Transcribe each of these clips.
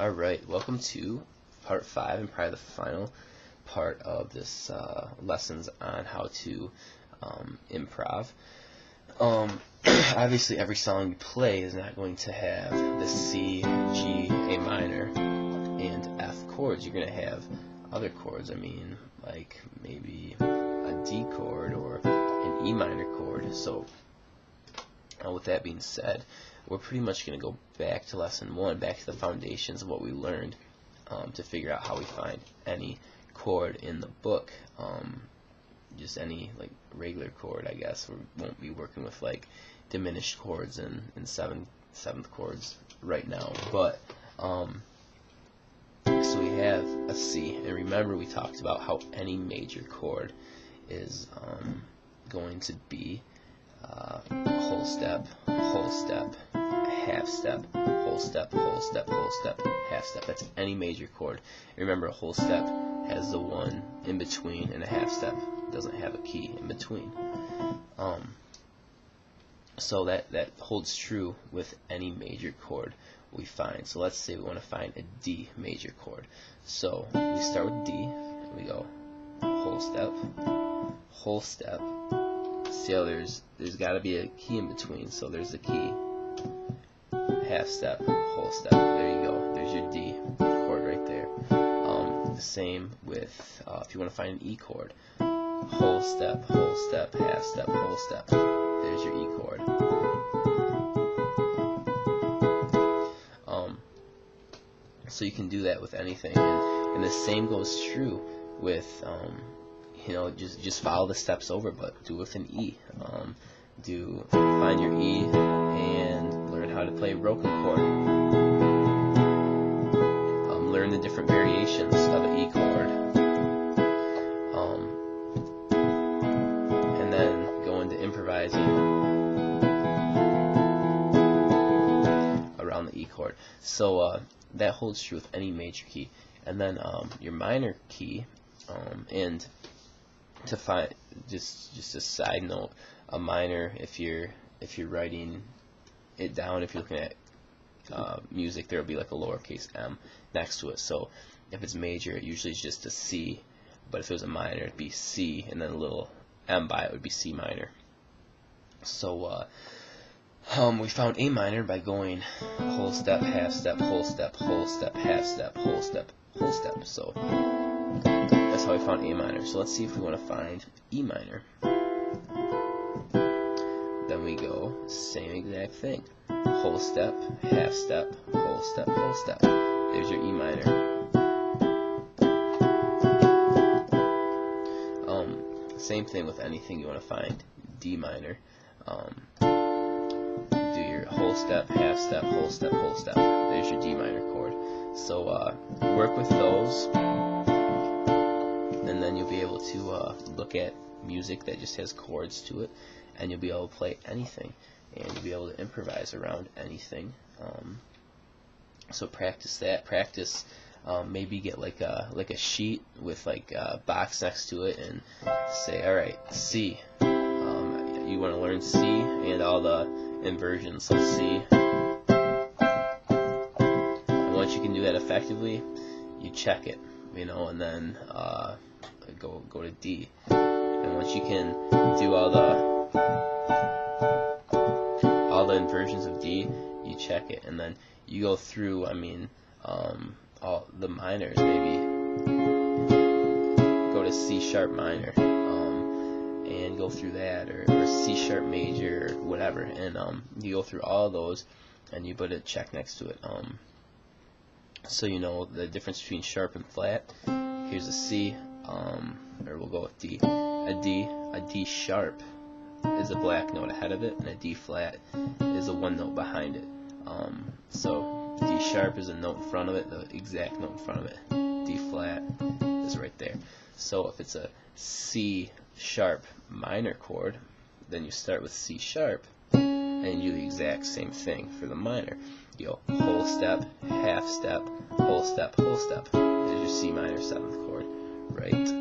Alright, welcome to part 5 and probably the final part of this lessons on how to improv. Obviously every song you play is not going to have the C, G, A minor, and F chords. You're going to have other chords, like maybe a D chord or an E minor chord. So with that being said, we're pretty much going to go back to lesson 1, back to the foundations of what we learned, to figure out how we find any chord in the book. Just any like regular chord, I guess. We won't be working with like diminished chords and seventh chords right now. But so we have a C, and remember we talked about how any major chord is going to be whole step, half step, whole step, whole step, whole step, half step. That's any major chord. Remember, a whole step has the one in between, and a half step doesn't have a key in between. So that holds true with any major chord we find. So let's say we want to find a D major chord. So we start with D, and we go whole step. See how there's got to be a key in between, so there's a key, half step, whole step. There you go. There's your D chord right there. Same with if you want to find an E chord, whole step, half step, whole step. There's your E chord. So you can do that with anything, and the same goes true with just follow the steps over, but do it with an E. Find your E and learn how to play a broken chord. Learn the different variations of an E chord. And then go into improvising around the E chord. So that holds true with any major key. And then your minor key, and to find just a side note, a minor, if you're writing it down, if you're looking at music, there will be like a lowercase m next to it. So if it's major, it usually is just a C, but if it was a minor, it'd be C, and then a little m by it would be C minor. So we found A minor by going whole step, half step, whole step, whole step, half step, whole step, whole step. So that's how we found A minor. So let's see if we want to find E minor. Then we go same exact thing. Whole step, half step, whole step, whole step. There's your E minor. Same thing with anything you want to find. D minor. Do your whole step, half step, whole step, whole step. There's your D minor chord. So work with those, and then you'll be able to look at music that just has chords to it, and you'll be able to play anything, and you'll be able to improvise around anything. So practice that. Practice. Maybe get like a sheet with like a box next to it, and say, all right, C. You want to learn C and all the inversions. So C. And once you can do that effectively, you check it, and then go to D. And once you can do all the inversions of D, you check it, and then you go through. All the minors. Maybe go to C sharp minor, and go through that, or C sharp major, or whatever. And you go through all of those, and you put a check next to it. So you know the difference between sharp and flat. Here's a C, or we'll go with D. A D sharp is a black note ahead of it, and a D flat is a one note behind it. So D sharp is a note in front of it, the exact note in front of it. D flat is right there. So if it's a C sharp minor chord, then you start with C sharp, and you do the exact same thing for the minor. You go whole step, half step, whole step, whole step. There's your C minor 7th chord right there.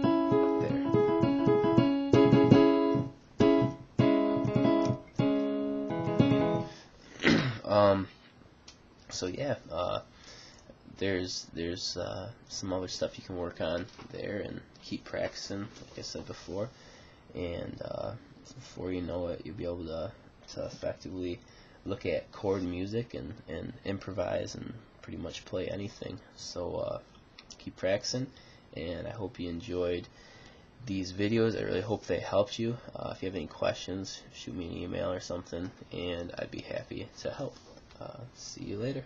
So yeah, there's some other stuff you can work on there and keep practicing, like I said before, and before you know it, you'll be able to effectively look at chord music and improvise and pretty much play anything. So keep practicing, and I hope you enjoyed these videos. I really hope they helped you. If you have any questions, shoot me an email or something, and I'd be happy to help. See you later.